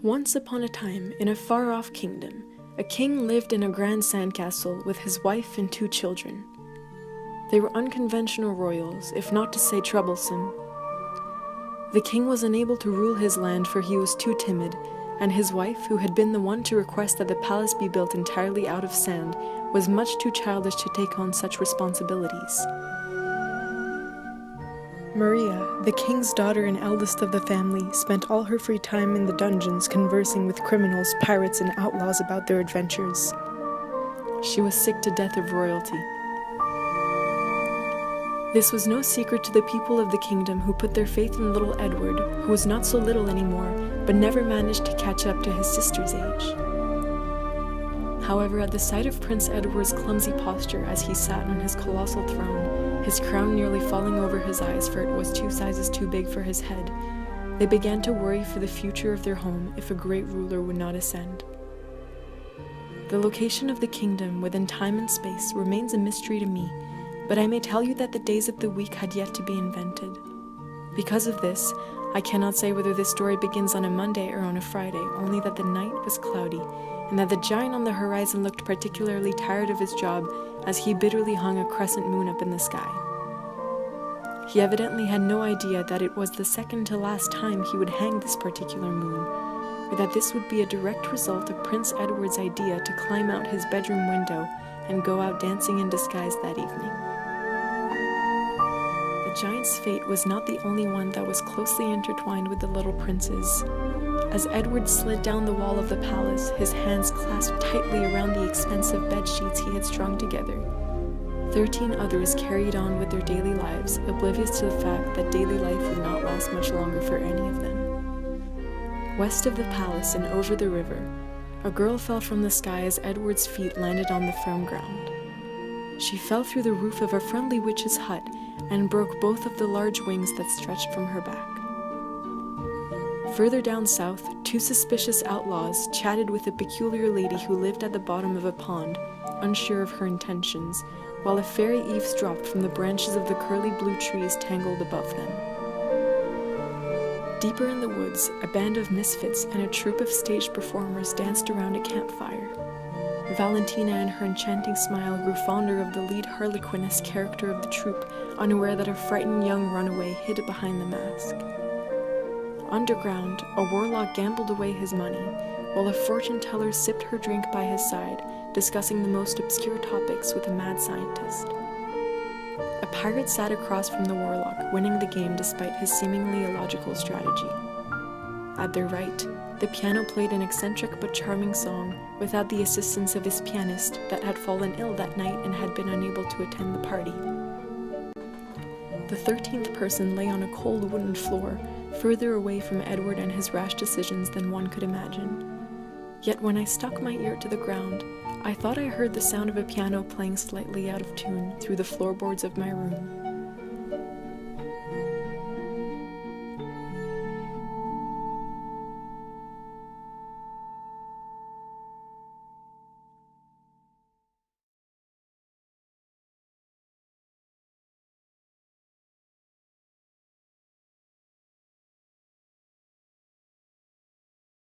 Once upon a time, in a far-off kingdom, a king lived in a grand sandcastle with his wife and 2 children. They were unconventional royals, if not to say troublesome. The king was unable to rule his land for he was too timid, and his wife, who had been the one to request that the palace be built entirely out of sand, was much too childish to take on such responsibilities. Maria, the king's daughter and eldest of the family, spent all her free time in the dungeons conversing with criminals, pirates, and outlaws about their adventures. She was sick to death of royalty. This was no secret to the people of the kingdom, who put their faith in little Edward, who was not so little anymore, but never managed to catch up to his sister's age. However, at the sight of Prince Edward's clumsy posture as he sat on his colossal throne, his crown nearly falling over his eyes for it was 2 sizes too big for his head, they began to worry for the future of their home if a great ruler would not ascend. The location of the kingdom within time and space remains a mystery to me, but I may tell you that the days of the week had yet to be invented. Because of this, I cannot say whether this story begins on a Monday or on a Friday, only that the night was cloudy, and that the giant on the horizon looked particularly tired of his job as he bitterly hung a crescent moon up in the sky. He evidently had no idea that it was the second to last time he would hang this particular moon, or that this would be a direct result of Prince Edward's idea to climb out his bedroom window and go out dancing in disguise that evening. The giant's fate was not the only one that was closely intertwined with the little prince's. As Edward slid down the wall of the palace, his hands clasped tightly around the expensive bed sheets he had strung together, 13 others carried on with their daily lives, oblivious to the fact that daily life would not last much longer for any of them. West of the palace and over the river, a girl fell from the sky as Edward's feet landed on the firm ground. She fell through the roof of a friendly witch's hut and broke both of the large wings that stretched from her back. Further down south, 2 suspicious outlaws chatted with a peculiar lady who lived at the bottom of a pond, unsure of her intentions, while a fairy eavesdropped from the branches of the curly blue trees tangled above them. Deeper in the woods, a band of misfits and a troupe of stage performers danced around a campfire. Valentina and her enchanting smile grew fonder of the lead harlequiness character of the troupe, unaware that a frightened young runaway hid behind the mask. Underground, a warlock gambled away his money, while a fortune-teller sipped her drink by his side, discussing the most obscure topics with a mad scientist. A pirate sat across from the warlock, winning the game despite his seemingly illogical strategy. At their right, the piano played an eccentric but charming song, without the assistance of his pianist that had fallen ill that night and had been unable to attend the party. The 13th person lay on a cold wooden floor, further away from Edward and his rash decisions than one could imagine. Yet when I stuck my ear to the ground, I thought I heard the sound of a piano playing slightly out of tune through the floorboards of my room.